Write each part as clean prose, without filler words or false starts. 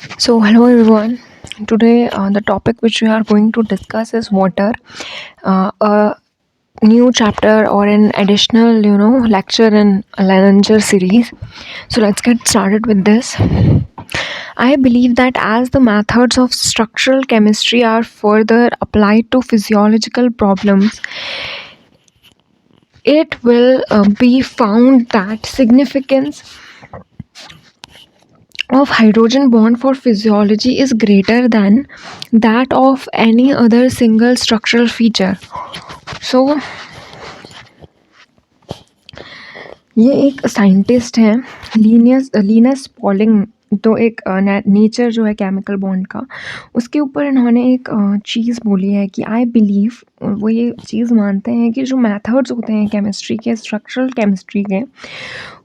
So, hello everyone. Today, the topic which we are going to discuss is water, a new chapter or an additional, lecture in Leninger series. So, let's get started with this. I believe that as the methods of structural chemistry are further applied to physiological problems, it will be found that significance of hydrogen bond for physiology is greater than that of any other single structural feature. So ये एक scientist हैं, Linnaeus Lions polling. तो एक nature जो है chemical bond का, उसके ऊपर इन्होंने एक चीज़ बोली है कि आई बिलीव, वो ये चीज़ मानते हैं कि जो मेथड्स होते हैं केमिस्ट्री के, स्ट्रक्चरल केमिस्ट्री के,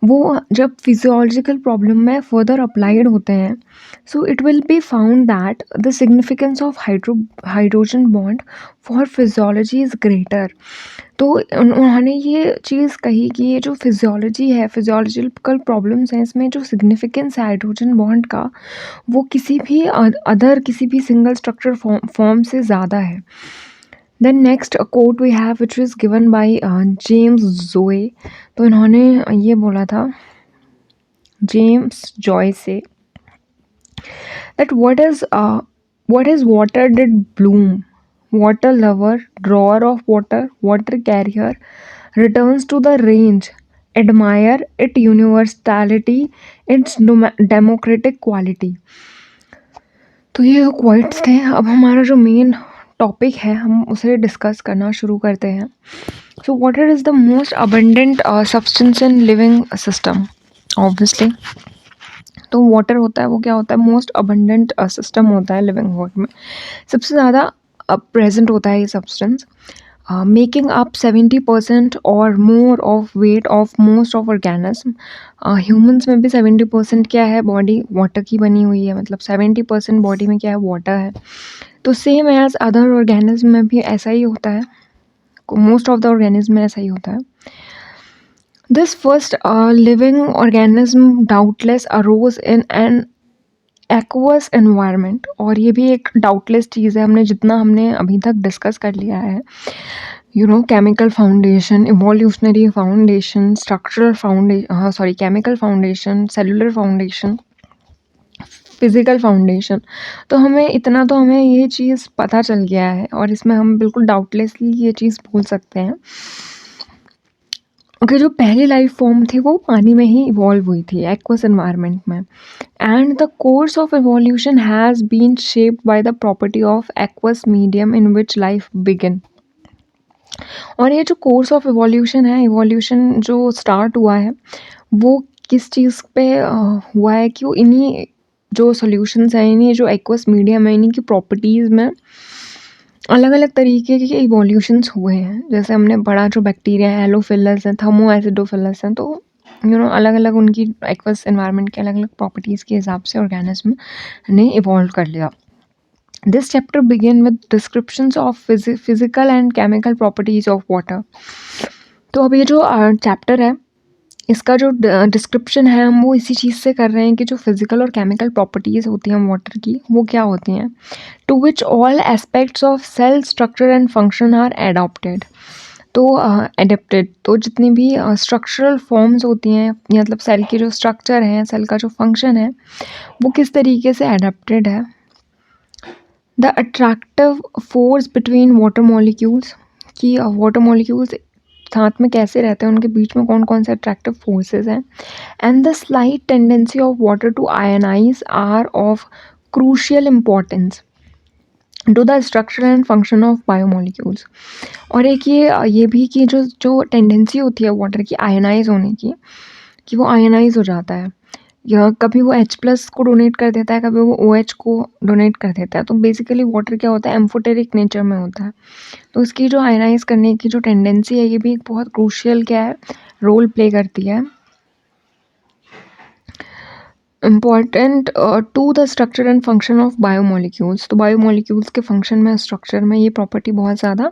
वो जब फिजियोलॉजिकल प्रॉब्लम में फर्दर अप्लाइड होते हैं, so it will be found that the significance of hydrogen bond for physiology is greater. तो उन्होंने ये चीज़ कही कि ये जो फिजियोलॉजी है, फिजियोलॉजिकल प्रॉब्लम्स हैं, इसमें जो सिग्निफिकेंस है हाइड्रोजन बॉन्ड का, वो किसी भी अदर किसी भी सिंगल स्ट्रक्चर फॉर्म से ज़्यादा है। Then next quote we have which is given by James Joyce. तो इन्होंने ये बोला था जेम्स जॉय से that what is water did bloom, water lover, drawer of water, water carrier, returns to the range, admire its universality, its democratic quality। तो ये क्वाइट्स थे। अब हमारा जो मेन टॉपिक है हम उसे डिस्कस करना शुरू करते हैं। So water is the most abundant substance in living system. Obviously तो वाटर होता है, वो क्या होता है, मोस्ट अबंडेंट सिस्टम होता है लिविंग वर्ल्ड में, सबसे ज़्यादा प्रेजेंट होता है ये सब्सटेंस, मेकिंग अप 70% और more of weight of most of organism. Humans में भी 70% क्या है, बॉडी वाटर की बनी हुई है, मतलब 70% बॉडी में क्या है, वाटर है। तो सेम एज अदर ऑर्गेनिज्म में भी ऐसा ही होता है, मोस्ट ऑफ द ऑर्गेनिज्म में ऐसा ही होता है। This first living organism doubtless arose in an aqueous environment। और ये भी एक डाउटलेस चीज़ है, हमने अभी तक डिस्कस कर लिया है। Chemical foundation, evolutionary foundation, structural foundation, chemical foundation, cellular foundation, physical foundation. तो हमें ये चीज़ पता चल गया है और इसमें हम बिल्कुल डाउटलेसली ये चीज़ बोल सकते हैं कि जो पहली लाइफ फॉर्म थी वो पानी में ही इवॉल्व हुई थी, एक्वस एनवायरनमेंट में। And the course of evolution has bean shaped by the property of aqueous medium in which life begin. और ये जो कोर्स ऑफ इवोल्यूशन है, इवोल्यूशन जो स्टार्ट हुआ है वो किस चीज़ पे हुआ है कि वो इन्हीं जो सॉल्यूशंस हैं, इन्हीं जो एक्वस मीडियम है, इन्हीं की प्रॉपर्टीज़ में अलग अलग तरीके के इवोल्यूशंस हुए हैं। जैसे हमने पढ़ा जो बैक्टीरिया है, एलोफिलस है, थर्मो एसिडोफिलस हैं, तो अलग अलग उनकी एक्वस एनवायरनमेंट के अलग अलग प्रॉपर्टीज़ के हिसाब से ऑर्गेनिज्म ने इवॉल्व कर लिया। This chapter begin with descriptions of physical and chemical properties of water. तो अब ये जो चैप्टर है, इसका जो डिस्क्रिप्शन है, हम वो इसी चीज़ से कर रहे हैं कि जो फिजिकल और केमिकल प्रॉपर्टीज़ होती हैं वाटर की, वो क्या होती हैं। To which all aspects of cell structure and function are adopted. तो एडेप्टेड, तो जितनी भी स्ट्रक्चरल फॉर्म्स होती हैं, मतलब सेल की जो स्ट्रक्चर है, सेल का जो फंक्शन है, वो किस तरीके से एडेप्टेड है। The attractive force between water molecules, कि वाटर मॉलिक्यूल्स साथ में कैसे रहते हैं, उनके बीच में कौन कौन से अट्रैक्टिव फोर्सेस हैं। And the slight tendency of water to ionise are of crucial importance to the structure and function of biomolecules. और एक ये भी कि जो टेंडेंसी होती है वाटर की आयनाइज होने की, कि वो आयनाइज हो जाता है, या कभी वो H+ को डोनेट कर देता है, कभी वो OH को डोनेट कर देता है। तो बेसिकली वाटर क्या होता है, एम्फोटेरिक नेचर में होता है। तो इसकी जो आयनाइज करने की जो टेंडेंसी है, ये भी एक बहुत क्रूशियल क्या है, रोल प्ले करती है, important to the structure and function of biomolecules. तो बायोमोलिक्यूल्स के फंक्शन में, स्ट्रक्चर में ये प्रॉपर्टी बहुत ज़्यादा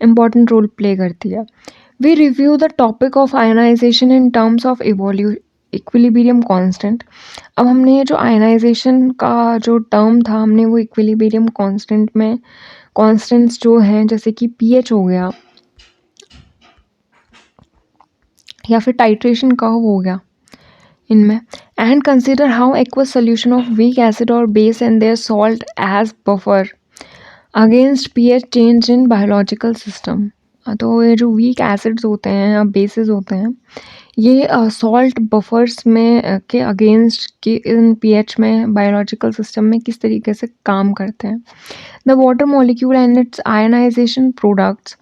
इम्पॉर्टेंट रोल प्ले करती है। We review the topic of ionisation in terms of equilibrium constant. अब हमने ये जो आयनाइजेशन का जो टर्म था हमने वो इक्विलिब्रियम कांस्टेंट में कांस्टेंट्स जो हैं जैसे कि पीएच हो गया या फिर टाइट्रेशन कर्व हो गया इनमें, and consider how aqueous solution of weak acid और base and their salt as buffer against pH change in biological system. तो ये जो वीक एसिड्स होते हैं या बेसिस होते हैं ये सॉल्ट बफर्स में के अगेंस्ट कि इन पीएच में बायोलॉजिकल सिस्टम में किस तरीके से काम करते हैं। The water molecule and its ionisation products,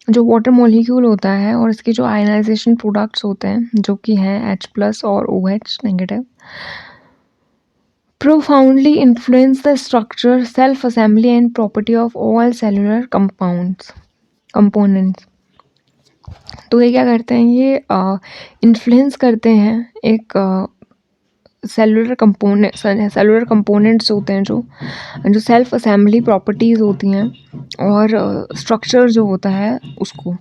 जो वाटर मॉलिक्यूल होता है और इसके जो आयनाइजेशन प्रोडक्ट्स होते हैं जो कि हैं H+ और OH negative, profoundly influence the structure, self-assembly and property of all cellular components। तो ये क्या करते हैं, ये इन्फ्लुएंस करते हैं एक सेलुलर कंपोनेंट्स होते हैं जो सेल्फ असेंबली प्रॉपर्टीज़ होती हैं और स्ट्रक्चर जो होता है उसको,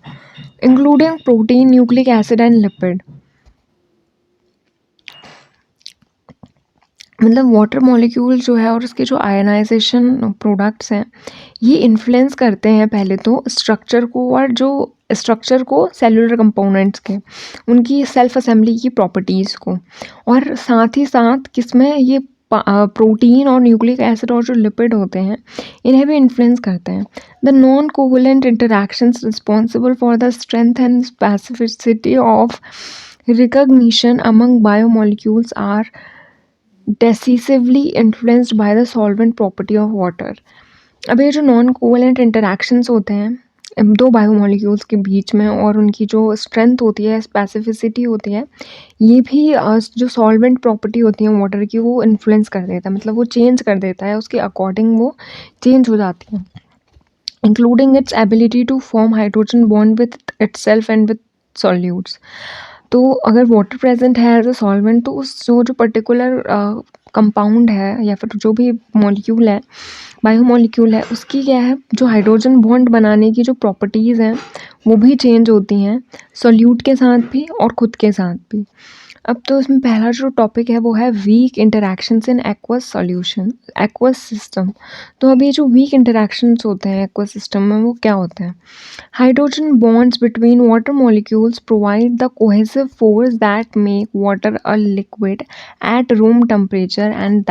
including protein, nucleic acid and lipid. मतलब वाटर मॉलिक्यूल जो है और उसके जो आयनाइजेशन प्रोडक्ट्स हैं ये इन्फ्लुएंस करते हैं पहले तो स्ट्रक्चर को, और जो स्ट्रक्चर को सेलुलर कंपोनेंट्स के उनकी सेल्फ असेंबली की प्रॉपर्टीज़ को, और साथ ही साथ किसमें ये प्रोटीन और न्यूक्लिक एसिड और जो लिपिड होते हैं इन्हें भी इन्फ्लुएंस करते हैं। The non covalent interactions responsible for the strength and specificity of recognition among biomolecules are decisively influenced by the solvent property of water। अब ये जो नॉन कोवलेंट इंटरैक्शंस होते हैं दो बायोमोलिक्यूल्स के बीच में और उनकी जो स्ट्रेंथ होती है, स्पेसिफिसिटी होती है, ये भी जो सॉल्वेंट प्रॉपर्टी होती है वाटर की वो इन्फ्लुएंस कर देता है, मतलब वो चेंज कर देता है, उसके अकॉर्डिंग वो चेंज हो जाती है, including its ability to form hydrogen bond with itself and with solutes. तो अगर वाटर प्रेजेंट है एज अ सॉल्वेंट तो उस जो पर्टिकुलर कंपाउंड है या फिर जो भी मॉलिक्यूल है, बायोमॉलिक्यूल है, उसकी क्या है, जो हाइड्रोजन बॉन्ड बनाने की जो प्रॉपर्टीज़ हैं वो भी चेंज होती हैं सॉल्यूट के साथ भी और ख़ुद के साथ भी। अब तो इसमें पहला जो टॉपिक है वो है weak interactions in aqueous solution, aqueous system. तो अब ये जो वीक इंटरैक्शंस होते हैं एक्वस सिस्टम में वो क्या होते हैं? Hydrogen bonds between water molecules provide the cohesive force that make water a liquid at room temperature and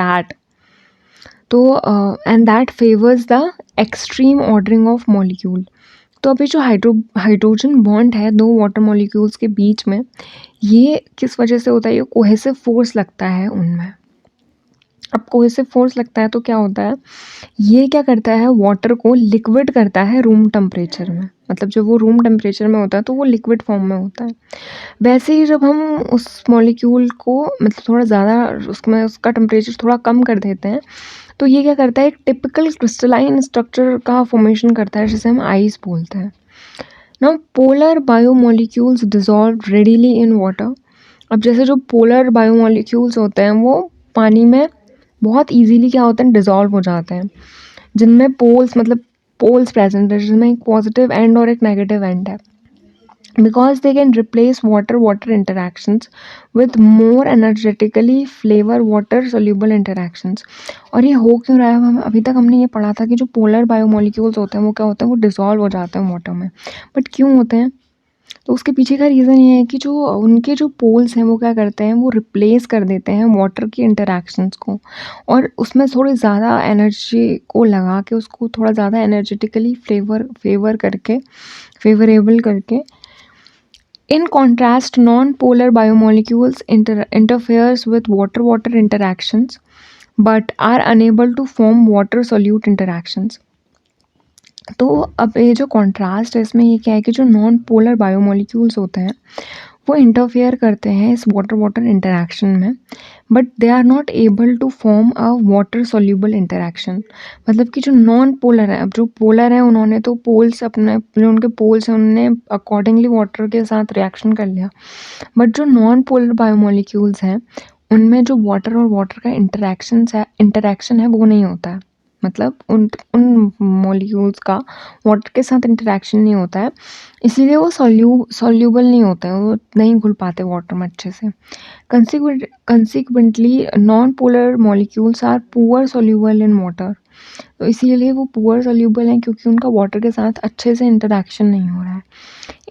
that favours the extreme ordering of molecule. तो अभी जो हाइड्रोजन बॉन्ड है दो वाटर मॉलिक्यूल्स के बीच में, ये किस वजह से होता है? ये कोहेसिव फोर्स लगता है उनमें। अब कोहेसिव फोर्स लगता है तो क्या होता है, ये क्या करता है, वाटर को लिक्विड करता है रूम टेम्परेचर में, मतलब जब वो रूम टेम्परेचर में होता है तो वो लिक्विड फॉर्म में होता है। वैसे ही जब हम उस मॉलिक्यूल को मतलब थोड़ा ज़्यादा उसमें उसका टेम्परेचर थोड़ा कम कर देते हैं तो ये क्या करता है, एक टिपिकल क्रिस्टलाइन स्ट्रक्चर का फॉर्मेशन करता है जिसे हम आइस बोलते हैं। Now polar biomolecules dissolve readily in water. अब जैसे जो पोलर बायोमोलिक्यूल्स होते हैं वो पानी में बहुत इजीली क्या होते हैं, डिसॉल्व हो जाते हैं, जिनमें पोल्स प्रेजेंट है, जिसमें एक पॉजिटिव एंड और एक नेगेटिव एंड है, because they can replace water interactions with more energetically flavor water soluble interactions। और ये हो क्यों रहा है, हम अभी तक हमने ये पढ़ा था कि जो पोलर बायोमोलिक्यूल्स होते हैं वो क्या होते हैं, वो डिसॉल्व हो जाते हैं वाटर में, बट क्यों होते हैं? तो उसके पीछे का रीज़न ये है कि जो उनके जो पोल्स हैं वो क्या करते हैं, वो रिप्लेस कर देते हैं वाटर की इंटरैक्शंस को, और उसमें थोड़ी ज़्यादा एनर्जी को लगा के उसको थोड़ा ज़्यादा एनर्जेटिकली फेवरेबल करके। In contrast, non-polar biomolecules interferes with water-water interactions but are unable to form water-solute interactions। तो अब ये जो कॉन्ट्रास्ट है इसमें ये क्या है कि जो नॉन पोलर बायोमोलिक्यूल्स होते हैं वो इंटरफेयर करते हैं इस वाटर इंटरैक्शन में, but they are not able to form a water soluble interaction. मतलब कि जो नॉन पोलर है, अब जो पोलर है उन्होंने तो पोल्स अपने जो उनके पोल्स हैं उन्होंने अकॉर्डिंगली वाटर के साथ रिएक्शन कर लिया, बट जो नॉन पोलर बायोमोलिक्यूल्स हैं उनमें जो वाटर और वाटर का इंटरैक्शन है वो नहीं होता है। मतलब उन मॉलिक्यूल्स का वाटर के साथ इंटरेक्शन नहीं होता है, इसीलिए वो सॉल्यूबल नहीं होते हैं, वो नहीं घुल पाते वाटर में अच्छे से। Consequently non polar molecules are poor soluble in water. तो इसीलिए वो पुअर सॉल्यूबल हैं क्योंकि उनका वाटर के साथ अच्छे से इंटरेक्शन नहीं हो रहा है।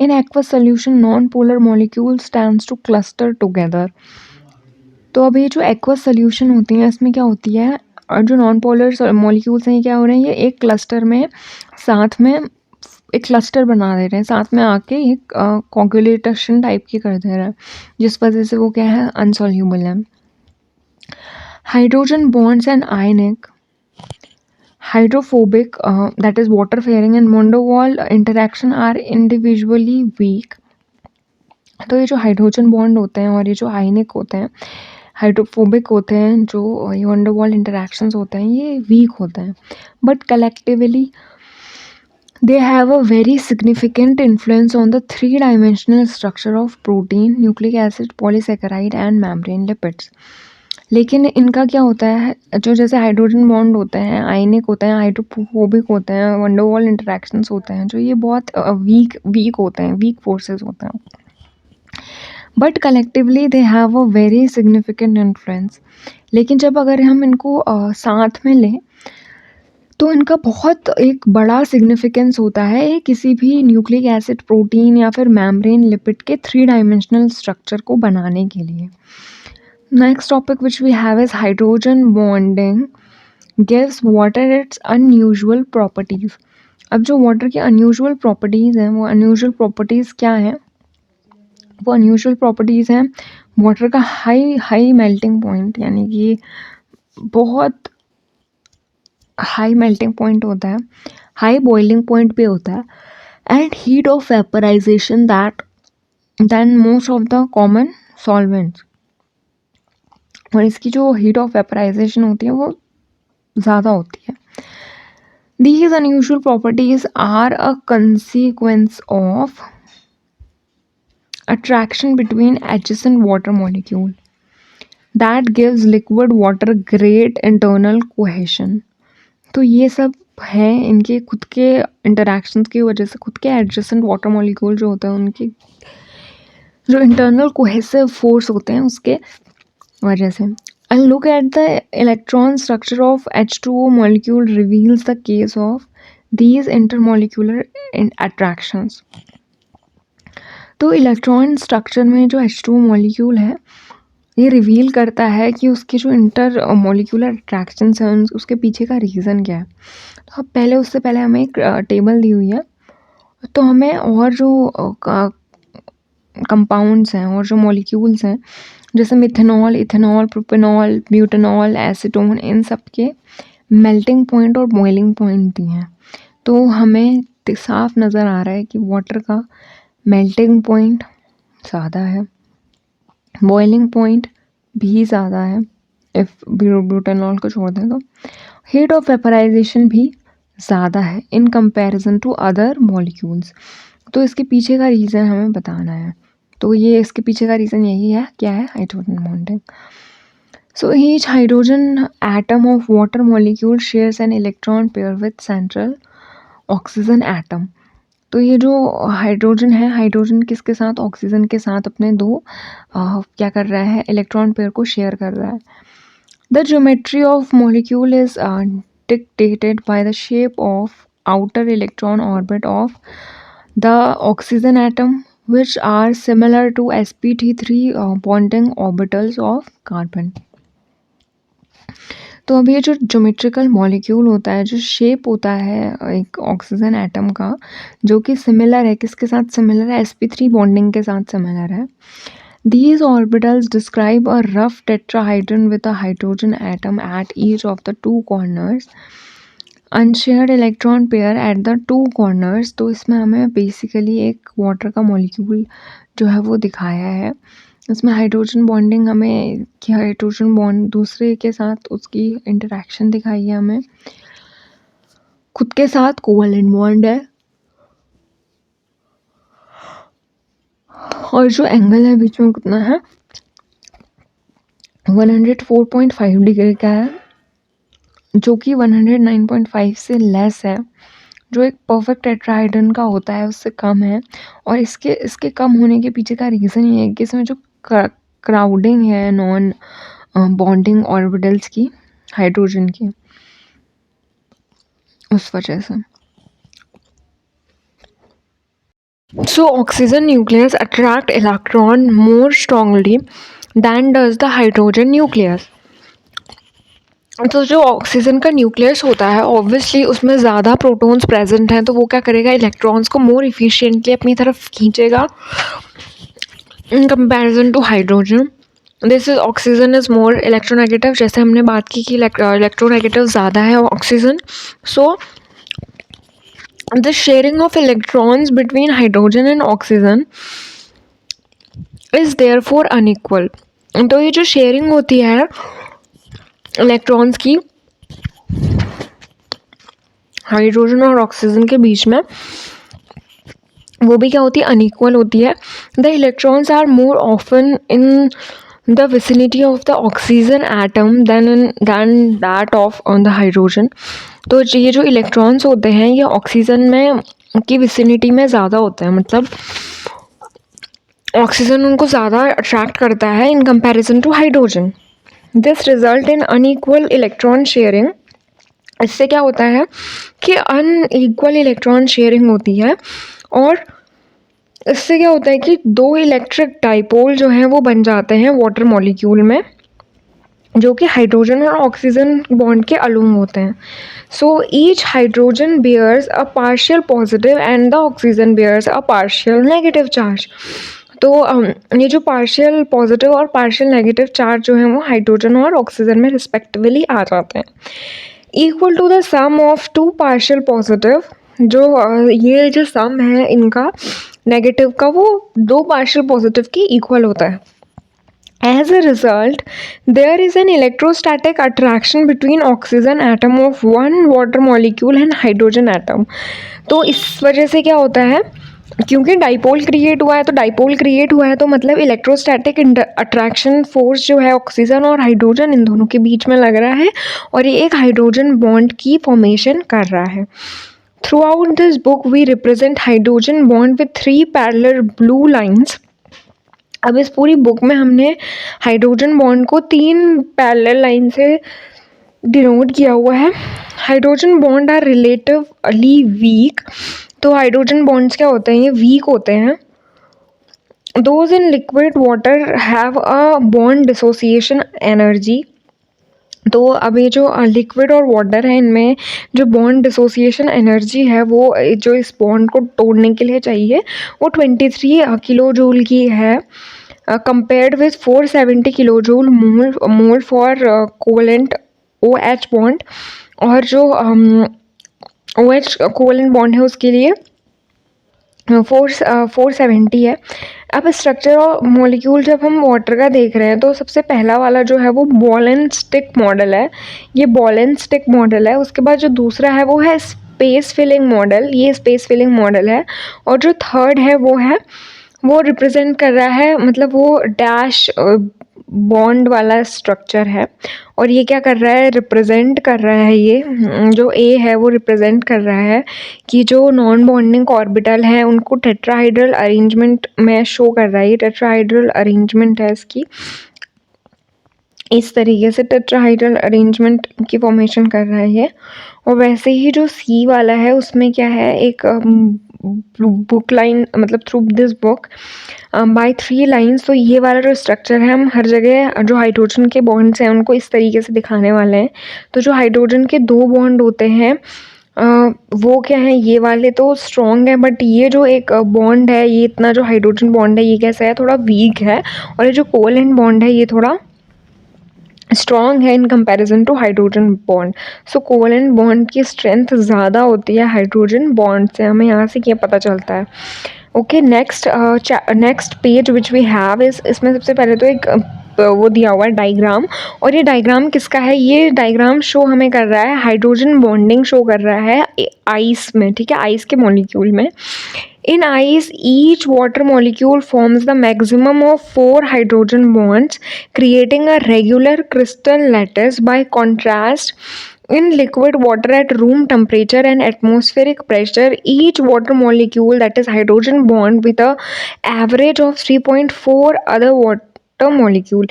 In aqueous solution non polar molecules tends two cluster together. तो अब ये जो एक्वस सोल्यूशन होती हैं इसमें क्या होती है, और जो नॉन पोलर मॉलिक्यूल्स हैं ये क्या हो रहे हैं, ये एक क्लस्टर में साथ में एक क्लस्टर बना दे रहे हैं, साथ में आके एक कोगुलेशन टाइप की कर दे रहे हैं, जिस वजह से वो क्या है, अनसॉल्यूबल है। Hydrogen bonds and ionic hydrophobic, that is water faring and van der Waal interaction are individually weak। तो ये जो हाइड्रोजन बॉन्ड होते हैं और ये जो आयनिक होते हैं, हाइड्रोफोबिक होते हैं, जो ये van der Waal इंटरेक्शंस होते हैं ये वीक होते हैं, but collectively they have a very significant influence on the three-dimensional structure of protein, nucleic acid, polysaccharide and membrane lipids। लेकिन इनका क्या होता है, जो जैसे हाइड्रोजन बॉन्ड होते हैं, आयनिक होते हैं, हाइड्रोफोबिक होते हैं, van der Waal इंटरेक्शंस होते हैं, जो ये बहुत वीक होते हैं, वीक फोर्सेस होते हैं, but collectively they have a very significant influence. लेकिन जब अगर हम इनको साथ में लें तो इनका बहुत एक बड़ा सिग्निफिकेंस होता है किसी भी न्यूक्लिक एसिड, प्रोटीन या फिर मेम्ब्रेन लिपिड के 3 डायमेंशनल स्ट्रक्चर को बनाने के लिए। Next topic which we have is hydrogen bonding gives water its unusual properties. अब जो वाटर की अनयूजुअल प्रॉपर्टीज़ हैं, वो अनयूजुअल प्रॉपर्टीज़ क्या हैं, वो अनयूजुअल प्रॉपर्टीज़ हैं वाटर का हाई मेल्टिंग पॉइंट, यानी कि बहुत हाई मेल्टिंग पॉइंट होता है, हाई बॉइलिंग पॉइंट भी होता है, and heat of vaporisation that then most of the common solvents. और इसकी जो हीट ऑफ वेपराइजेशन होती है वो ज़्यादा होती है। These unusual properties are a consequence of attraction between adjacent water molecule that gives liquid water great internal cohesion। तो ये सब है इनके खुद के इंटरेक्शंस की वजह से, खुद के एडजेसेंट वाटर मॉलिक्यूल जो होते हैं उनकी जो इंटरनल कोहेसिव फोर्स होते हैं उसके वजह से। And look at the electron structure of H2O molecule reveals the case of these intermolecular attractions. तो इलेक्ट्रॉन स्ट्रक्चर में जो H2O मॉलिक्यूल है ये रिवील करता है कि उसके जो इंटर मॉलिक्यूलर अट्रैक्शंस हैं उसके पीछे का रीज़न क्या है। तो अब पहले उससे पहले हमें एक टेबल दी हुई है, तो हमें और जो कंपाउंड्स हैं और जो मॉलिक्यूल्स हैं जैसे methanol, ethanol, propanol, butanol, acetone, इन सब के मेल्टिंग पॉइंट और बॉइलिंग पॉइंट दिए हैं। तो हमें साफ नज़र आ रहा है कि वाटर का मेल्टिंग पॉइंट ज़्यादा है, बॉइलिंग पॉइंट भी ज़्यादा है इफ़ ब्यूटेनॉल को छोड़ दें तो, हीट ऑफ वेपराइजेशन भी ज़्यादा है in comparison to other molecules. तो इसके पीछे का रीज़न हमें बताना है, तो ये इसके पीछे का रीज़न यही है, क्या है, hydrogen bonding. So each hydrogen atom of water molecule shares an electron pair with central oxygen atom। तो ये जो हाइड्रोजन है, हाइड्रोजन किसके साथ, ऑक्सीजन के साथ अपने दो क्या कर रहा है, इलेक्ट्रॉन पेयर को शेयर कर रहा है। The geometry of molecule is dictated by the shape of outer electron orbit of the oxygen atom which are similar to sp3 bonding orbitals of carbon। तो अब ये जो ज्योमेट्रिकल मॉलिक्यूल होता है, जो शेप होता है एक ऑक्सीजन एटम का, जो कि सिमिलर है, किसके साथ सिमिलर है, sp3 बॉन्डिंग के साथ सिमिलर है। These orbitals describe a rough tetrahedron with a hydrogen atom at each of the two corners, unshared electron pair at the two corners। तो इसमें हमें बेसिकली एक वाटर का मॉलिक्यूल जो है वो दिखाया है, इसमें हाइड्रोजन बॉन्डिंग हमें कि हाइड्रोजन बॉन्ड दूसरे के साथ उसकी इंटरेक्शन दिखाई है, हमें खुद के साथ कोवलेंट बॉन्ड है, और जो एंगल है बीच में कितना है, 104.5 डिग्री का है, जो कि 109.5 से लेस है, जो एक परफेक्ट टेट्राहेड्रन का होता है उससे कम है। और इसके इसके कम होने के पीछे का रीज़न ये है कि इसमें जो क्राउडिंग है नॉन बॉन्डिंग ऑर्बिटल्स की हाइड्रोजन की, उस वजह से। So oxygen nucleus attract electron more strongly than does the hydrogen nucleus. तो जो ऑक्सीजन का न्यूक्लियस होता है ऑब्वियसली उसमें ज़्यादा प्रोटॉन्स प्रेजेंट हैं, तो वो क्या करेगा, इलेक्ट्रॉन्स को मोर इफिशिएंटली अपनी तरफ खींचेगा in comparison to hydrogen. This is oxygen is more electronegative, जैसे हमने बात की कि इलेक्ट्रोनेगेटिव ज़्यादा है oxygen. So the sharing of electrons between hydrogen and oxygen is therefore unequal. तो ये जो शेयरिंग होती है इलेक्ट्रॉन्स की हाइड्रोजन और ऑक्सीजन के बीच में, वो भी क्या होती है, अनइक्वल होती है। The electrons are more often in the vicinity of the oxygen atom than that of on the hydrogen. तो ये जो इलेक्ट्रॉन्स होते हैं ये ऑक्सीजन में की विसिनिटी में ज़्यादा होते हैं, मतलब ऑक्सीजन उनको ज़्यादा अट्रैक्ट करता है in comparison to hydrogen. This result in unequal electron sharing. इससे क्या होता है कि अनइक्वल इलेक्ट्रॉन शेयरिंग होती है, और इससे क्या होता है कि दो इलेक्ट्रिक डाइपोल जो हैं वो बन जाते हैं वाटर मॉलिक्यूल में, जो कि हाइड्रोजन और ऑक्सीजन बॉन्ड के अलोंग होते हैं। So each hydrogen bears a partial positive and the oxygen bears a partial negative charge. तो ये जो पार्शियल पॉजिटिव और पार्शियल नेगेटिव चार्ज जो हैं वो हाइड्रोजन और ऑक्सीजन में रिस्पेक्टिवली आ जाते हैं। Equal to the sum of two partial positive, जो ये जो सम है इनका नेगेटिव का वो दो पार्शियल पॉजिटिव की इक्वल होता है। As a result, there is an electrostatic attraction between oxygen atom of one water molecule and hydrogen atom. तो इस वजह से क्या होता है, क्योंकि डाइपोल क्रिएट हुआ है, तो डाइपोल क्रिएट हुआ है तो मतलब इलेक्ट्रोस्टैटिक अट्रैक्शन फोर्स जो है ऑक्सीजन और हाइड्रोजन इन दोनों के बीच में लग रहा है, और ये एक हाइड्रोजन बॉन्ड की फॉर्मेशन कर रहा है। Throughout this book, we represent hydrogen bond with 3 parallel blue lines. अब इस पूरी बुक में हमने हाइड्रोजन बॉन्ड को 3 पैरेलल लाइन से डिनोट किया हुआ है। Hydrogen bond are relatively weak. तो हाइड्रोजन बॉन्ड्स क्या होते हैं, ये वीक होते हैं। Those in liquid water have a bond dissociation energy. तो अब ये जो लिक्विड और वाटर है इनमें जो बॉन्ड डिसोसिएशन एनर्जी है वो जो इस बॉन्ड को तोड़ने के लिए चाहिए वो 23 किलो जूल की है, compared with 470 kilo joule mole for covalent OH bond. और जो OH कोवेलेंट बॉन्ड है उसके लिए 470 है। अब स्ट्रक्चर और मॉलिक्यूल जब हम वाटर का देख रहे हैं तो सबसे पहला वाला जो है वो बॉल एंड स्टिक मॉडल है, ये बॉल एंड स्टिक मॉडल है। उसके बाद जो दूसरा है वो है स्पेस फिलिंग मॉडल, ये स्पेस फिलिंग मॉडल है। और जो थर्ड है वो रिप्रेजेंट कर रहा है, मतलब वो डैश बॉन्ड वाला स्ट्रक्चर है। और ये क्या कर रहा है, रिप्रेजेंट कर रहा है, ये जो ए है वो रिप्रेजेंट कर रहा है कि जो नॉन बॉन्डिंग ऑर्बिटल है उनको टेट्राहाइड्रल अरेंजमेंट में शो कर रहा है। ये टेट्राहाइड्रल अरेंजमेंट है इसकी, इस तरीके से टेट्राहाइड्रल अरेंजमेंट की फॉर्मेशन कर रहा है ये। और वैसे ही जो सी वाला है उसमें क्या है, एक बुक लाइन, मतलब through this book by 3 lines. तो ये वाला जो स्ट्रक्चर है हम हर जगह जो हाइड्रोजन के बॉन्ड्स हैं उनको इस तरीके से दिखाने वाले हैं। तो जो हाइड्रोजन के 2 बॉन्ड होते हैं वो क्या है, ये वाले तो स्ट्रॉन्ग है, बट ये जो एक बॉन्ड है, ये इतना जो हाइड्रोजन बॉन्ड है ये कैसा है, थोड़ा वीक है। और ये जो कोवेलेंट बॉन्ड है ये थोड़ा स्ट्रॉन्ग है in comparison to hydrogen bond. So covalent bond की स्ट्रेंथ ज़्यादा होती है हाइड्रोजन बॉन्ड से, हमें यहाँ से क्या पता चलता है। Okay, next page which we have is इसमें सबसे पहले तो एक वो दिया हुआ है डायग्राम। और ये डायग्राम किसका है, ये डायग्राम शो हमें कर रहा है हाइड्रोजन बॉन्डिंग शो कर रहा है आइस में, ठीक है, आइस के मॉलिक्यूल में। In ice, each water molecule forms the maximum of 4 hydrogen bonds, creating a regular crystal lattice. By contrast, In liquid water at room temperature and atmospheric pressure, each water molecule, that is hydrogen bond with a average of 3.4 other water molecule.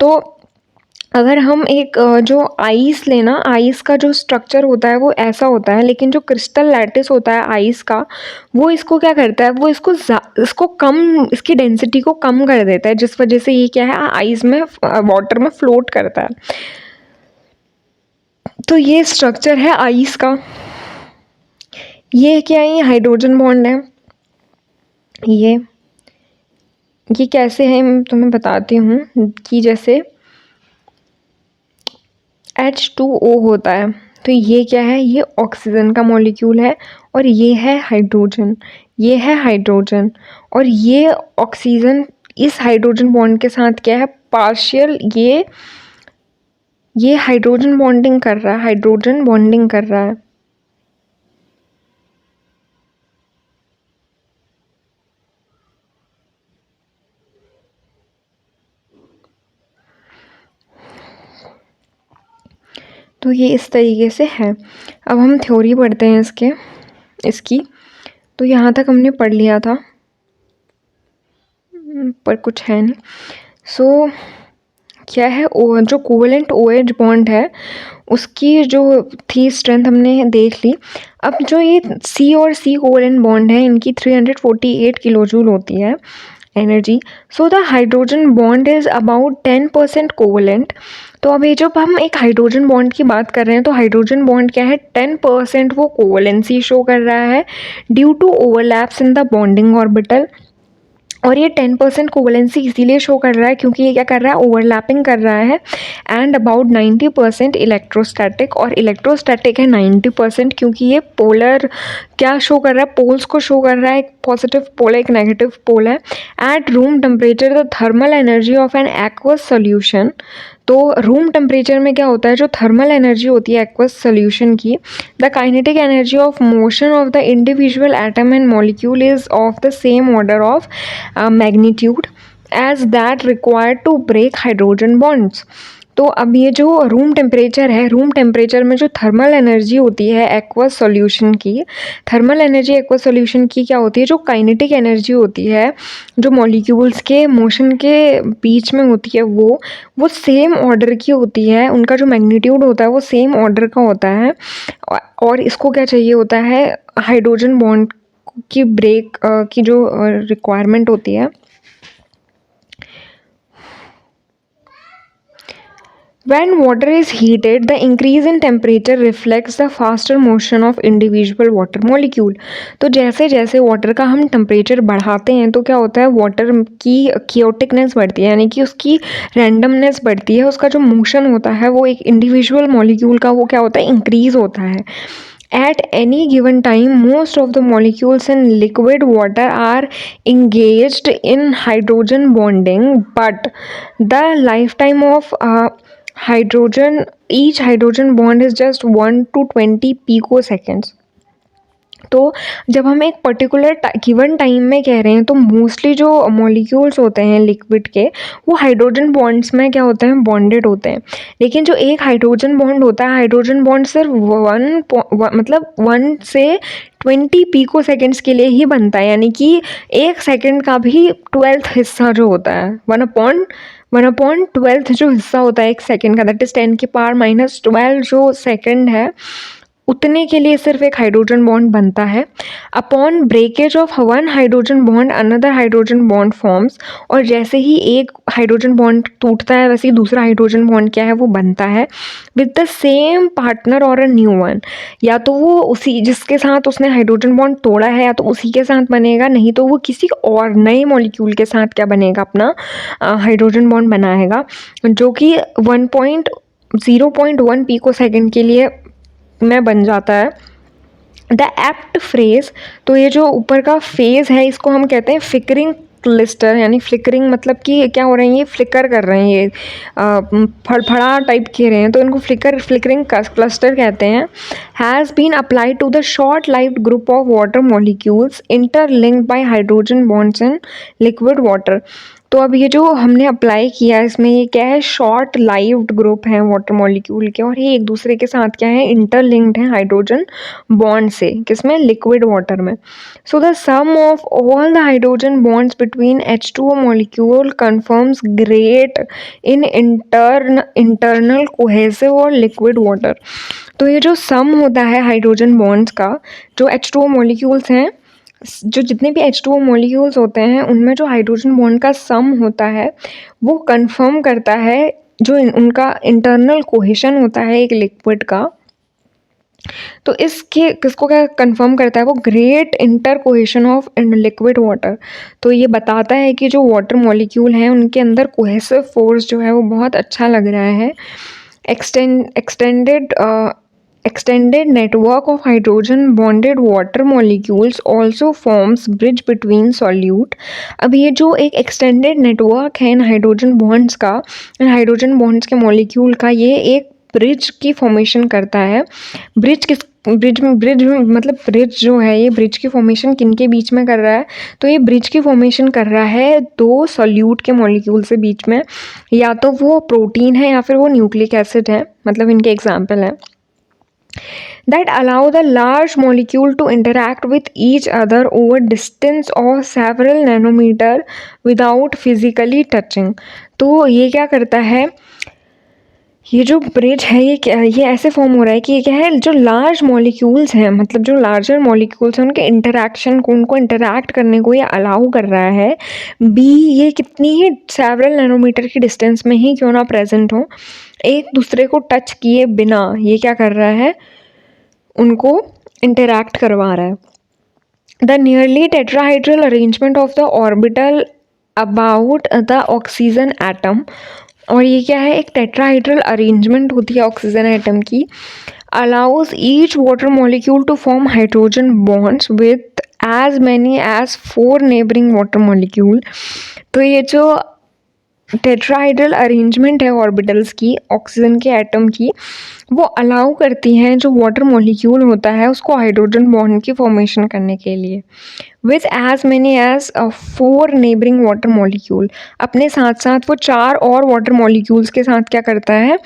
तो अगर हम एक जो ice लेना, ice का जो structure होता है वो ऐसा होता है, लेकिन जो क्रिस्टल लैटिस होता है आइस का, वो इसको क्या करता है, वो इसको कम, इसकी डेंसिटी को कम कर देता है, जिस वजह से ये क्या है, आइस में वाटर में फ्लोट करता है। तो ये स्ट्रक्चर है आइस का। ये क्या है, ये हाइड्रोजन बॉन्ड है। ये कैसे है मैं तुम्हें बताती हूँ कि जैसे H2O होता है, तो ये क्या है, ये ऑक्सीजन का मॉलिक्यूल है, और ये है हाइड्रोजन, ये है हाइड्रोजन, और ये ऑक्सीजन इस हाइड्रोजन बॉन्ड के साथ क्या है, पार्शियल, ये हाइड्रोजन बॉन्डिंग कर रहा है, हाइड्रोजन बॉन्डिंग कर रहा है। तो ये इस तरीके से है। अब हम थ्योरी पढ़ते हैं इसकी। तो यहाँ तक हमने पढ़ लिया था, पर कुछ है नहीं। सो क्या है, जो कोवेलेंट OH बॉन्ड है उसकी जो थी स्ट्रेंथ हमने देख ली। अब जो ये C और C कोवेलेंट बॉन्ड है, इनकी 348 किलोजूल होती है energy. So the hydrogen bond is about 10% covalent. तो अब ये जब हम एक हाइड्रोजन बॉन्ड की बात कर रहे हैं, तो हाइड्रोजन बॉन्ड क्या है, 10% वो कोवेलेंसी शो कर रहा है due to overlaps in the bonding orbital. और ये 10% कोवेलेंसी इसीलिए शो कर रहा है क्योंकि ये क्या कर रहा है, ओवरलैपिंग कर रहा है। एंड अबाउट 90% इलेक्ट्रोस्टैटिक, और इलेक्ट्रोस्टैटिक है 90% क्योंकि ये पोलर क्या शो कर रहा है, पोल्स को शो कर रहा है, एक पॉजिटिव पोल है, एक नेगेटिव पोल है। At room temperature the thermal energy of an aqueous solution. तो रूम टेम्परेचर में क्या होता है, जो थर्मल एनर्जी होती है एक्वस सोल्यूशन की, the kinetic energy of motion of the individual atom and molecule is of the same order of magnitude as that required to break hydrogen bonds. तो अब ये जो रूम टेम्परेचर है, room temperature में जो thermal energy होती है aqueous solution की, थर्मल एनर्जी एक्वस सॉल्यूशन की क्या होती है, जो काइनेटिक एनर्जी होती है जो मॉलिक्यूल्स के मोशन के बीच में होती है, वो सेम ऑर्डर की होती है, उनका जो मैग्नीट्यूड होता है वो सेम ऑर्डर का होता है। और इसको क्या चाहिए होता है, हाइड्रोजन बॉन्ड की ब्रेक की जो रिक्वायरमेंट होती है। When water is heated, the increase in temperature reflects the faster motion of individual water molecule. तो जैसे जैसे वाटर का हम टेम्परेचर बढ़ाते हैं तो क्या होता है, वाटर की क्योटिकनेस बढ़ती है, यानी कि उसकी रैंडमनेस बढ़ती है, उसका जो मोशन होता है वो एक इंडिविजुअल मॉलिक्यूल का वो क्या होता है, इंक्रीज होता है। At any given time, most of the molecules in liquid water are engaged in hydrogen bonding, but the lifetime of each hydrogen bond is just 1 to 20 picoseconds. तो जब हम एक पर्टिकुलर गिवन टाइम में कह रहे हैं तो मोस्टली जो मॉलिक्यूल्स होते हैं लिक्विड के, वो हाइड्रोजन बॉन्ड्स में क्या होते हैं, बॉन्डेड होते हैं। लेकिन जो एक हाइड्रोजन बॉन्ड होता है, हाइड्रोजन बॉन्ड सिर्फ 1 से 20 पिको सेकेंड्स के लिए ही बनता है, यानी कि 1 सेकेंड का भी 12th हिस्सा जो होता है, 1/12 जो हिस्सा होता है 1 सेकेंड का, दैट इज़ 10⁻⁻12 जो सेकेंड है, उतने के लिए सिर्फ एक हाइड्रोजन बॉन्ड बनता है। Upon breakage of 1 hydrogen bond another hydrogen bond forms. और जैसे ही एक हाइड्रोजन बॉन्ड टूटता है वैसे ही दूसरा हाइड्रोजन बॉन्ड क्या है, वो बनता है विद द सेम पार्टनर और अ न्यू वन। या तो वो उसी जिसके साथ उसने हाइड्रोजन बॉन्ड तोड़ा है या तो उसी के साथ बनेगा, नहीं तो वो किसी और नए मॉलिक्यूल के साथ क्या बनेगा, अपना हाइड्रोजन बॉन्ड बनाएगा, जो कि 0.1 पिको सेकेंड के लिए में बन जाता है। द एप्ट फ्रेज, तो ये जो ऊपर का फेज है इसको हम कहते हैं फ्लिकरिंग क्लस्टर, यानी फ्लिकरिंग मतलब कि क्या हो रहे हैं, ये फ्लिकर कर रहे हैं, ये फड़फड़ा टाइप के रहे हैं, तो इनको फ्लिकरिंग क्लस्टर कहते हैं। Has been applied to the short lived group of water molecules interlinked by hydrogen bonds in liquid water. तो अब ये जो हमने अप्लाई किया इसमें ये क्या है, शॉर्ट लाइव्ड ग्रुप है वाटर मॉलिक्यूल के, और ये एक दूसरे के साथ क्या है, इंटरलिंक्ड है हाइड्रोजन बॉन्ड से, किसमें, लिक्विड वाटर में. So the sum of all the hydrogen bonds between H2O molecule confirms great in internal cohesive और लिक्विड वाटर. तो ये जो सम होता है हाइड्रोजन बॉन्ड्स का, जो H2O मॉलिक्यूल्स हैं, जो जितने भी H2O मॉलिक्यूल्स होते हैं उनमें जो हाइड्रोजन बॉन्ड का सम होता है वो कंफर्म करता है जो उनका इंटरनल कोहेशन होता है एक लिक्विड का. तो इसके किसको क्या कंफर्म करता है, वो great inter cohesion of liquid water. तो ये बताता है कि जो वाटर मॉलिक्यूल हैं उनके अंदर कोहेसिव फोर्स जो है वो बहुत अच्छा लग रहा है. Extended network of hydrogen bonded water molecules also forms bridge between solute. अब ये जो एक extended network है इन हाइड्रोजन बॉन्ड्स का, इन हाइड्रोजन बॉन्ड्स के मॉलिक्यूल का, ये एक ब्रिज की फॉर्मेशन करता है. ब्रिज मतलब ब्रिज जो है, ये ब्रिज की फॉर्मेशन किन के बीच में कर रहा है, तो ये ब्रिज की फॉर्मेशन कर रहा है दो सॉल्यूट के मॉलिक्यूल से बीच में. या तो वो प्रोटीन है या फिर वो न्यूक्लिक एसिड है, मतलब इनके एग्जाम्पल है. That allow the large molecule to interact with each other over distance of several nanometer without physically touching. तो ये क्या करता है, ये जो ब्रिज है ये ऐसे फॉर्म हो रहा है कि ये क्या है, जो लार्ज मॉलिक्यूल्स हैं, मतलब जो लार्जर मॉलिक्यूल्स हैं उनके इंटरैक्शन को, उनको इंटरैक्ट करने को ये अलाउ कर रहा है. बी ये कितनी ही सेवरल नैनोमीटर की डिस्टेंस में ही क्यों ना प्रेजेंट हो, एक दूसरे को टच किए बिना ये क्या कर रहा है, उनको इंटरैक्ट करवा रहा है. The nearly tetrahedral arrangement of the orbital about the oxygen atom, और ये क्या है, एक टेट्राहाइड्रल अरेंजमेंट होती है ऑक्सीजन एटम की, allows each water molecule to form hydrogen bonds with as many as 4 neighbouring water molecule. तो ये जो टेट्राहाइड्रल अरेंजमेंट है ऑर्बिटल्स की ऑक्सीजन के एटम की, वो अलाउ करती हैं जो वाटर मॉलिक्यूल होता है उसको हाइड्रोजन बॉन्ड की फॉर्मेशन करने के लिए, with as many as 4 neighbouring water molecule. अपने साथ साथ वो 4 और वाटर मॉलिक्यूल्स के साथ क्या करता है,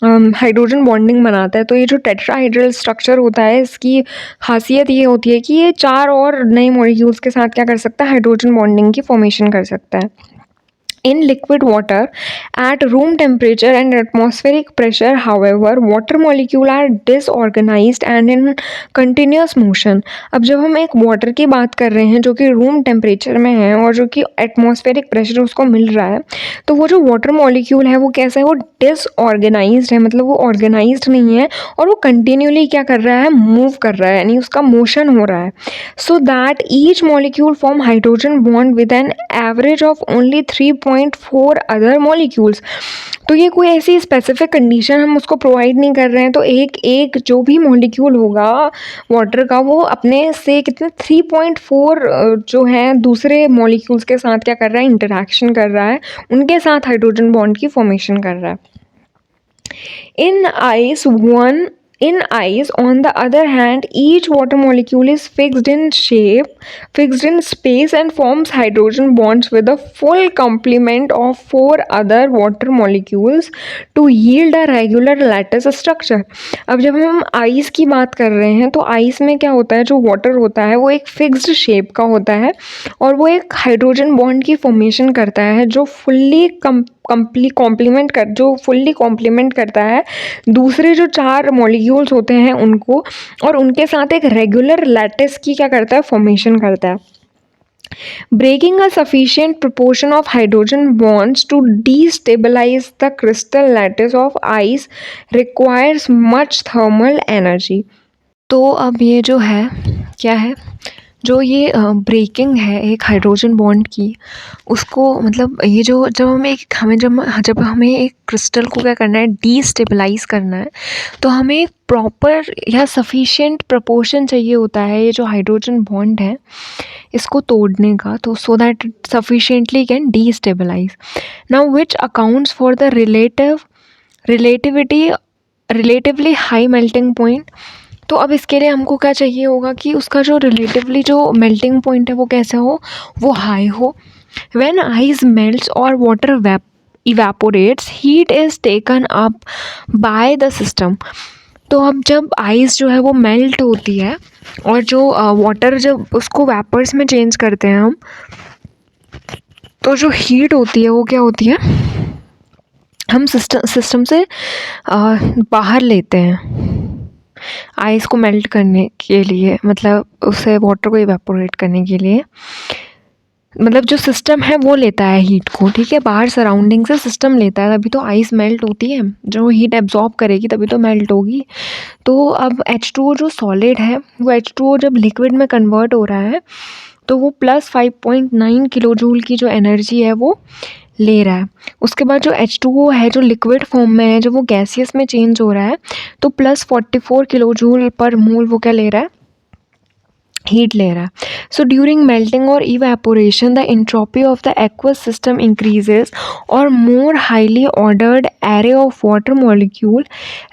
हाइड्रोजन बॉन्डिंग बनाता है. तो ये जो टेट्राहाइड्रल स्ट्रक्चर होता है इसकी खासियत ये होती है कि ये 4 और नए मॉलिक्यूल्स के साथ क्या कर सकता है, हाइड्रोजन बॉन्डिंग की फॉर्मेशन कर सकता है. In liquid water at room temperature and atmospheric pressure, however, water molecules are disorganized and in continuous motion. अब जब हम एक वाटर की बात कर रहे हैं जो कि रूम टेम्परेचर में है और जो कि एटमॉस्फेरिक प्रेशर उसको मिल रहा है, तो वो जो वाटर मॉलिक्यूल है वो कैसा है, वो डिसऑर्गेनाइज्ड है, मतलब वो ऑर्गेनाइज्ड नहीं है और वो कंटिन्यूली क्या कर रहा है, मूव कर रहा है, यानी उसका मोशन हो रहा है. So that each molecule form hydrogen bond with an average of only 3.4 other molecules. तो ये कोई ऐसी स्पेसिफिक कंडीशन हम उसको प्रोवाइड नहीं कर रहे हैं. तो एक जो भी मॉलिक्यूल होगा वाटर का वो अपने से कितने 3.4 जो है दूसरे मॉलिक्यूल्स के साथ क्या कर रहा है, इंटरैक्शन कर रहा है, उनके साथ हाइड्रोजन बॉन्ड की फॉर्मेशन कर रहा है. In ice, on the other hand, each water molecule is fixed in shape, fixed in space, and forms hydrogen bonds with a full complement of 4 other water molecules to yield a regular lattice structure. अब जब हम ice की बात कर रहे हैं तो ice में क्या होता है, जो वाटर होता है वो एक फिक्स्ड शेप का होता है और वो एक हाइड्रोजन बॉन्ड की फॉर्मेशन करता है जो फुल्ली कॉम्प्लीमेंट करता है दूसरे जो 4 मॉलिक्यूल्स होते हैं उनको, और उनके साथ एक रेगुलर लैटिस की क्या करता है, फॉर्मेशन करता है. Breaking a sufficient proportion of hydrogen bonds to destabilize the crystal lattice of ice requires much thermal energy. तो अब ये जो है क्या है, जो ये ब्रेकिंग है एक हाइड्रोजन बॉन्ड की, उसको मतलब ये जो जब हमें एक क्रिस्टल को क्या करना है, डीस्टेबलाइज करना है, तो हमें एक प्रॉपर या सफिशिएंट प्रोपोर्शन चाहिए होता है ये जो हाइड्रोजन बॉन्ड है इसको तोड़ने का, तो so that it sufficiently can destabilise. Now which accounts for the relatively high melting point. तो अब इसके लिए हमको क्या चाहिए होगा कि उसका जो रिलेटिवली जो मेल्टिंग पॉइंट है वो कैसा हो, वो हाई हो. When ice melts or water evaporates, heat is taken up by the system. तो अब जब आइस जो है वो मेल्ट होती है और जो वाटर जब उसको वेपर्स में चेंज करते हैं हम, तो जो हीट होती है वो क्या होती है, हम सिस्टम से बाहर लेते हैं आइस को मेल्ट करने के लिए, मतलब उसे वाटर को इवेपोरेट करने के लिए। मतलब जो सिस्टम है वो लेता है हीट को, ठीक है, बाहर सराउंडिंग से सिस्टम लेता है, तभी तो आइस मेल्ट होती है। जो हीट एब्जॉर्ब करेगी तभी तो मेल्ट होगी। तो अब H2O जो सॉलिड है वो H2O जब लिक्विड में कन्वर्ट हो रहा है तो वो प्लस 5.9 किलो जूल की जो एनर्जी है वो ले रहा है। उसके बाद जो H2O है जो लिक्विड फॉर्म में है, जब वो गैसियस में चेंज हो रहा है तो प्लस 44 किलो जूल पर मोल वो क्या ले रहा है, हीट ले रहा है। सो ड्यूरिंग मेल्टिंग और evaporation the entropy of the aqueous system increases और more highly ordered array of water molecule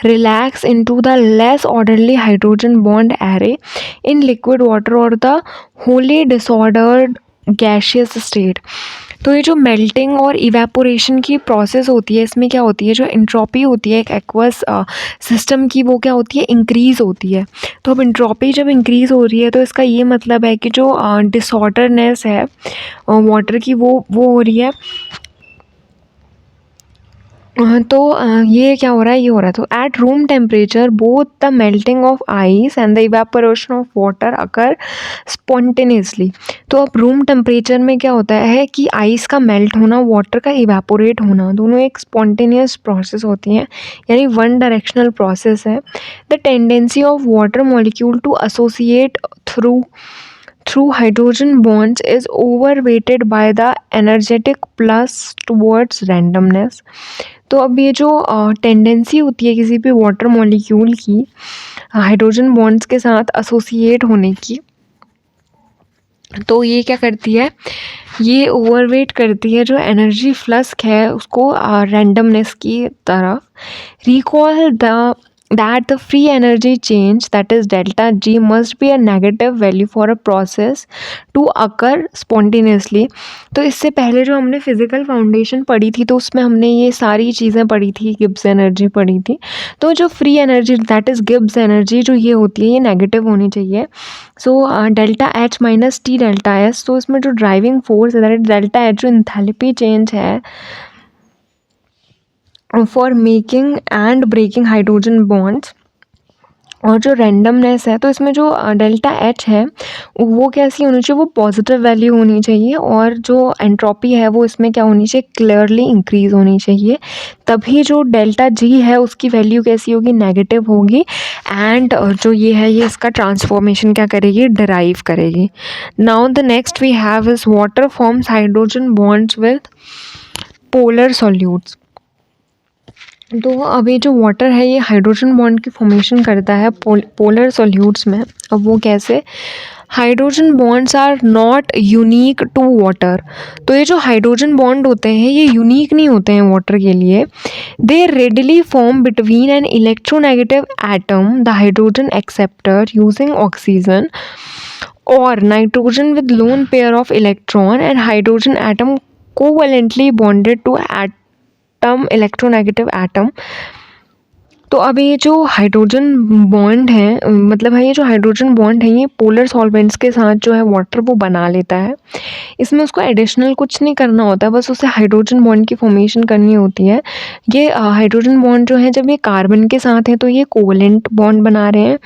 relax into the less orderly hydrogen bond array in liquid water और the wholly disordered gaseous state. तो ये जो melting और evaporation की process होती है, इसमें क्या होती है, जो एंट्रोपी होती है एक एक्वस सिस्टम की, वो क्या होती है, इंक्रीज़ होती है। तो अब एंट्रोपी जब इंक्रीज़ हो रही है तो इसका ये मतलब है कि जो डिसऑर्डरनेस है वाटर की वो हो रही है। तो ये क्या हो रहा है, ये हो रहा है। तो eight room temperature both the melting of ice and the evaporation of water occur spontaneously. तो अब रूम टेम्परेचर में क्या होता है कि आइस का मेल्ट होना, वाटर का इवेपोरेट होना, दोनों एक स्पॉन्टेनियस प्रोसेस होती हैं, यानी वन डायरेक्शनल प्रोसेस है। The tendency of water molecule to associate through hydrogen bonds is overweighted by the energetic plus towards randomness। तो अब ये जो टेंडेंसी होती है किसी भी वाटर मॉलिक्यूल की हाइड्रोजन बॉन्ड्स के साथ एसोसिएट होने की, तो ये क्या करती है, ये ओवरवेट करती है जो एनर्जी फ्लक्स है उसको रैंडमनेस की तरफ। Recall that the free energy change, that is delta G, must be a negative value for a process to occur spontaneously। तो इससे पहले जो हमने फिज़िकल फाउंडेशन पढ़ी थी तो उसमें हमने ये सारी चीज़ें पढ़ी थी, गिब्स एनर्जी पढ़ी थी। तो जो free energy that is Gibbs energy जो ये होती है ये नेगेटिव होनी चाहिए। So delta H minus T delta S। तो इसमें जो ड्राइविंग फोर्स है दैट डेल्टा H, जो इंथैल्पी चेंज है for making and breaking hydrogen bonds, और जो रैंडमनेस है तो इसमें जो डेल्टा H है वो कैसी होनी चाहिए, वो पॉजिटिव वैल्यू होनी चाहिए, और जो एंट्रोपी है वो इसमें क्या होनी चाहिए, क्लियरली इंक्रीज़ होनी चाहिए। तभी जो डेल्टा G है उसकी वैल्यू कैसी होगी, नेगेटिव होगी। एंड जो ये है ये इसका ट्रांसफॉर्मेशन क्या करेगी, डिराइव करेगी। Now the next we have is water forms hydrogen bonds with polar solutes. तो अभी जो वाटर है ये हाइड्रोजन बॉन्ड की फॉर्मेशन करता है पोलर सॉल्यूट्स में। अब वो कैसे, hydrogen bonds are not unique to water. तो ये जो हाइड्रोजन बॉन्ड होते हैं ये यूनिक नहीं होते हैं वाटर के लिए। They readily form between an electronegative atom the hydrogen acceptor using oxygen और nitrogen with lone pair of electron and hydrogen atom covalently bonded to electronegative atom. तो अब ये जो हाइड्रोजन बॉन्ड है, मतलब है ये जो हाइड्रोजन बॉन्ड है ये पोलर सॉल्वेंट्स के साथ जो है वाटर वो बना लेता है। इसमें उसको एडिशनल कुछ नहीं करना होता है, बस उसे हाइड्रोजन बॉन्ड की फॉर्मेशन करनी होती है। ये हाइड्रोजन बॉन्ड जो है जब ये कार्बन के साथ है तो ये कोवलेंट बॉन्ड बना रहे हैं,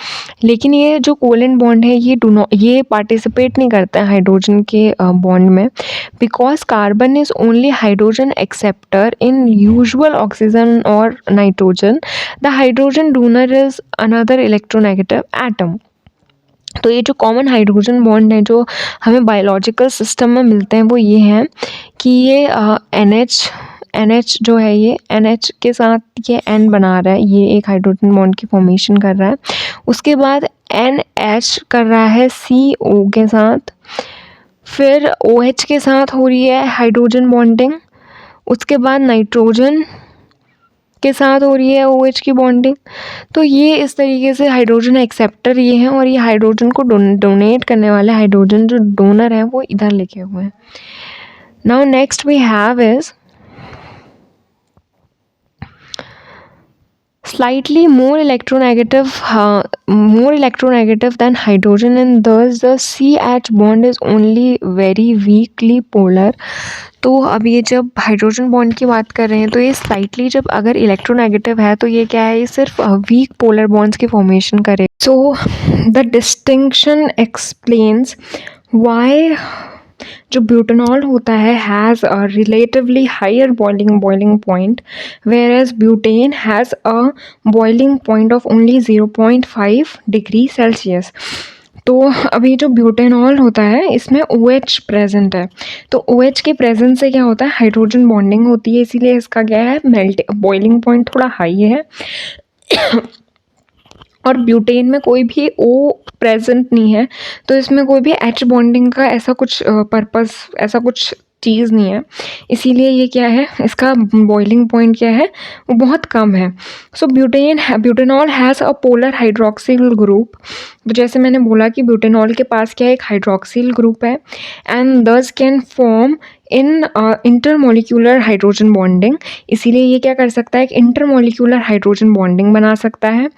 लेकिन ये जो कोवलेंट बॉन्ड है ये पार्टिसिपेट नहीं करता है हाइड्रोजन के बॉन्ड में, because carbon is only hydrogen acceptor in usual oxygen और nitrogen. The hydrogen donor is another electronegative atom. तो ये जो कॉमन हाइड्रोजन बॉन्ड है जो हमें बायोलॉजिकल सिस्टम में मिलते हैं वो ये हैं कि ये NH जो है ये NH के साथ ये N बना रहा है, ये एक हाइड्रोजन बॉन्ड की फॉर्मेशन कर रहा है। उसके बाद NH कर रहा है CO के साथ, फिर OH के साथ हो रही है हाइड्रोजन बॉन्डिंग, उसके बाद नाइट्रोजन के साथ हो रही है OH की बॉन्डिंग। तो ये इस तरीके से हाइड्रोजन एक्सेप्टर ये हैं, और ये हाइड्रोजन को डोनेट करने वाले हाइड्रोजन जो डोनर हैं वो इधर लिखे हुए हैं। Now next we have is slightly more electronegative than hydrogen, and thus the CH bond is only very weakly polar. तो अब ये जब हाइड्रोजन बॉन्ड की बात कर रहे हैं तो ये स्लाइटली जब अगर इलेक्ट्रोनेगेटिव है तो ये क्या है, ये सिर्फ वीक पोलर बॉन्ड्स की फॉर्मेशन करे. So the distinction explains why जो ब्यूटेनॉल होता है has a relatively higher boiling point, whereas butane has a boiling point of only 0.5 degree Celsius. तो अभी जो ब्यूटेनॉल होता है इसमें OH प्रेजेंट है, तो OH के प्रेजेंस से क्या होता है, हाइड्रोजन बॉन्डिंग होती है, इसीलिए इसका क्या है, बॉइलिंग पॉइंट थोड़ा हाई है. और ब्यूटेन में कोई भी O प्रेजेंट नहीं है, तो इसमें कोई भी H बॉन्डिंग का ऐसा कुछ पर्पस, ऐसा कुछ चीज़ नहीं है, इसीलिए ये क्या है, इसका बॉइलिंग पॉइंट क्या है, वो बहुत कम है. So butanol has a polar hydroxyl group. तो जैसे मैंने बोला कि ब्यूटेनॉल के पास क्या है, एक हाइड्रोक्सिल ग्रुप है, एंड दस can form in intermolecular hydrogen bonding. इसीलिए ये क्या कर सकता है, एक इंटरमोलिक्यूलर हाइड्रोजन बॉन्डिंग बना सकता है.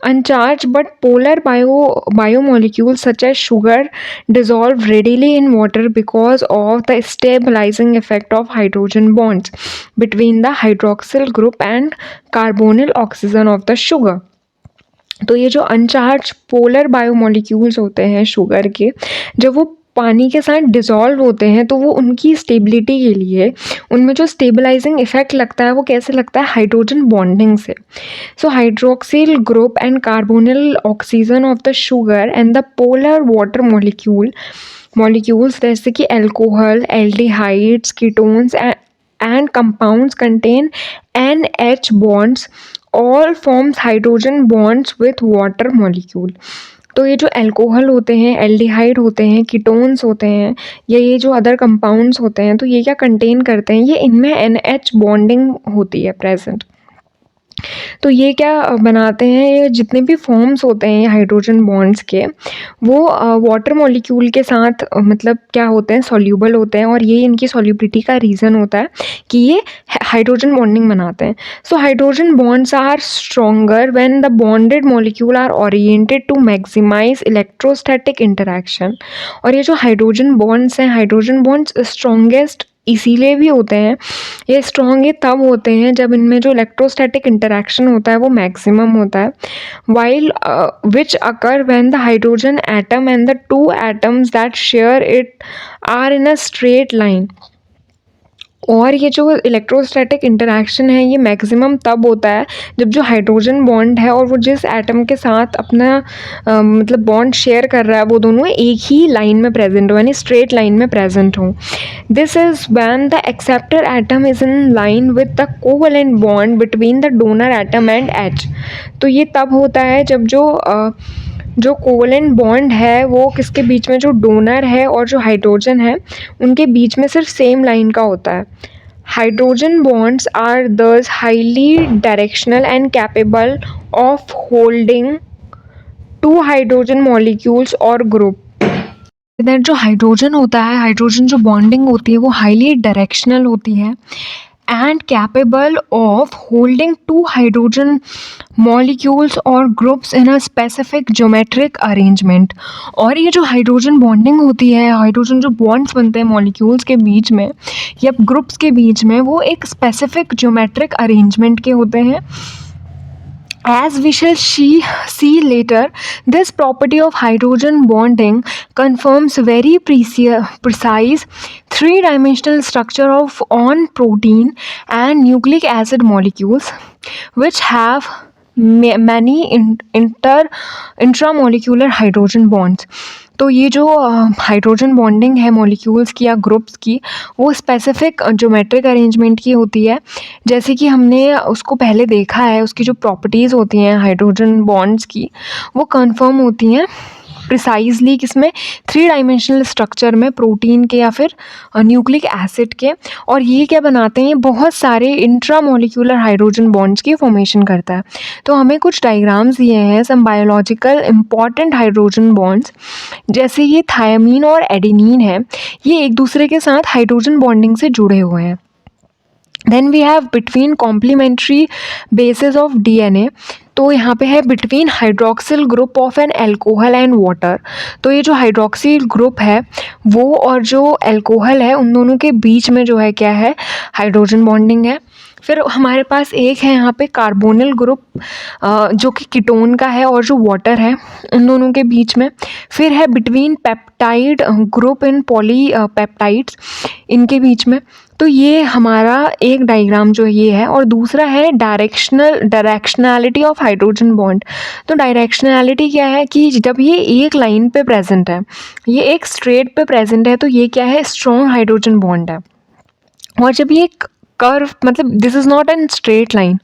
Uncharged but polar biomolecules such as sugar dissolve readily in water because of the stabilizing effect of hydrogen bonds between the hydroxyl group and carbonyl oxygen of the sugar. तो ये जो अनचार्ज polar biomolecules होते हैं sugar के, जब वो पानी के साथ डिज़ोल्व होते हैं तो वो उनकी स्टेबिलिटी के लिए, उनमें जो स्टेबलाइजिंग इफेक्ट लगता है वो कैसे लगता है, हाइड्रोजन बॉन्डिंग से. So hydroxyl group and carbonyl oxygen of the sugar and the polar water molecules जैसे कि alcohol, aldehydes, ketones and compounds contain NH bonds all forms hydrogen bonds with water molecule. तो ये जो alcohol होते हैं, aldehyde होते हैं, ketones होते हैं, या ये जो अदर कंपाउंड्स होते हैं, तो ये क्या कंटेन करते हैं, ये इनमें NH बॉन्डिंग होती है प्रेजेंट. तो ये क्या बनाते हैं, ये जितने भी फॉर्म्स होते हैं हाइड्रोजन बॉन्ड्स के, वो वाटर मॉलिक्यूल के साथ मतलब क्या होते हैं, सॉल्यूबल होते हैं, और ये इनकी सॉल्युबिलिटी का रीज़न होता है कि ये हाइड्रोजन बॉन्डिंग बनाते हैं. So hydrogen bonds are stronger when the bonded molecule are oriented to maximise electrostatic interaction. और ये जो हाइड्रोजन बॉन्ड्स हैं, हाइड्रोजन बॉन्ड्स स्ट्रॉन्गेस्ट इसीलिए भी होते हैं, ये स्ट्रॉन्ग ये तब होते हैं जब इनमें जो इलेक्ट्रोस्टैटिक इंटरैक्शन होता है वो मैक्सिमम होता है, while which occur when the hydrogen atom and the two atoms that share it are in a straight line. और ये जो इलेक्ट्रोस्टैटिक इंटरैक्शन है ये मैक्सिमम तब होता है जब जो हाइड्रोजन बॉन्ड है और वो जिस एटम के साथ अपना मतलब बॉन्ड शेयर कर रहा है वो दोनों एक ही लाइन में प्रेजेंट हो, यानी स्ट्रेट लाइन में प्रेजेंट हो. This is when the acceptor atom is in line with the covalent bond between the donor atom and H. तो ये तब होता है जब जो कोवैलेंट बॉन्ड है वो किसके बीच में, जो डोनर है और जो हाइड्रोजन है उनके बीच में सिर्फ सेम लाइन का होता है. Hydrogen bonds are thus highly directional and capable of holding two hydrogen molecules और ग्रुप. इधर जो हाइड्रोजन होता है, हाइड्रोजन जो बॉन्डिंग होती है वो हाईली डायरेक्शनल होती है and capable of holding two hydrogen molecules or groups in a specific geometric arrangement. और ये जो हाइड्रोजन बॉन्डिंग होती है, हाइड्रोजन जो बॉन्ड्स बनते हैं मॉलिक्यूल्स के बीच में या ग्रुप्स के बीच में, वो एक स्पेसिफिक ज्योमेट्रिक अरेंजमेंट के होते हैं. As we shall see later, this property of hydrogen bonding confirms very precise three-dimensional structure of on protein and nucleic acid molecules, which have many intramolecular hydrogen bonds. तो ये जो hydrogen bonding है molecules की या groups की, वो specific geometric arrangement की होती है. जैसे कि हमने उसको पहले देखा है, उसकी जो प्रॉपर्टीज़ होती हैं हाइड्रोजन बॉन्ड्स की वो कंफर्म होती हैं प्रिसाइजली किसमें, 3 डायमेंशनल स्ट्रक्चर में, प्रोटीन के या फिर न्यूक्लिक एसिड के। और ये क्या बनाते हैं, बहुत सारे इंट्रामोलिक्यूलर हाइड्रोजन बॉन्ड्स की फॉर्मेशन करता है। तो हमें कुछ डायग्राम्स दिए हैं, सम बायोलॉजिकल इंपॉर्टेंट हाइड्रोजन बॉन्ड्स, जैसे ये थायमीन और एडेनिन है, ये एक दूसरे के साथ हाइड्रोजन बॉन्डिंग से जुड़े हुए हैं। Then we have between complementary basis of DNA, तो यहाँ पे है between hydroxyl group of an alcohol and water. तो ये जो हाइड्रोक्सिल ग्रुप है वो और जो एल्कोहल है उन दोनों के बीच में जो है क्या है, हाइड्रोजन बॉन्डिंग है। फिर हमारे पास एक है यहाँ पे कार्बोनिल ग्रुप जो कि कीटोन का है और जो वाटर है उन दोनों के बीच में। फिर है between peptide group in poly peptides, इनके बीच में। तो ये हमारा एक डायग्राम जो ये है। और दूसरा है डायरेक्शनैलिटी ऑफ हाइड्रोजन बॉन्ड। तो डायरेक्शनैलिटी क्या है कि जब ये एक लाइन पे प्रेजेंट है, ये एक स्ट्रेट पे प्रेजेंट है, तो ये क्या है, स्ट्रॉन्ग हाइड्रोजन बॉन्ड है। और जब ये कर्व, मतलब this is not an straight line,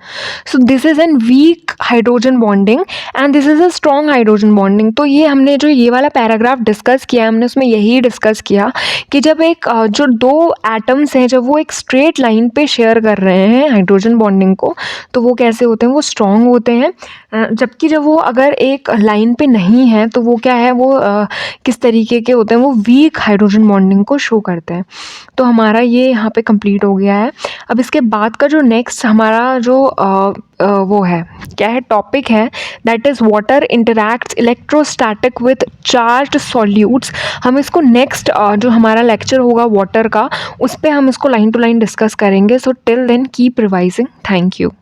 so this is an weak hydrogen bonding and this is a strong hydrogen bonding. तो ये हमने जो ये वाला पैराग्राफ डिस्कस किया, हमने उसमें यही डिस्कस किया कि जब एक जो दो एटम्स हैं जब वो एक स्ट्रेट लाइन पे शेयर कर रहे हैं हाइड्रोजन बॉन्डिंग को, तो वो कैसे होते हैं, वो स्ट्रॉन्ग होते हैं। जबकि जब वो अगर एक लाइन पे नहीं है तो वो क्या है, वो किस तरीके के होते हैं, वो वीक हाइड्रोजन बॉन्डिंग को शो करते हैं। तो हमारा ये यहाँ पे कंप्लीट हो गया है। अब इसके बाद का जो नेक्स्ट हमारा जो वो है, क्या है, टॉपिक है, that is water interacts electrostatic with charged solutes. हम इसको नेक्स्ट जो हमारा लेक्चर होगा वाटर का, उस पर हम इसको लाइन टू लाइन डिस्कस करेंगे। So till then keep revising. Thank you.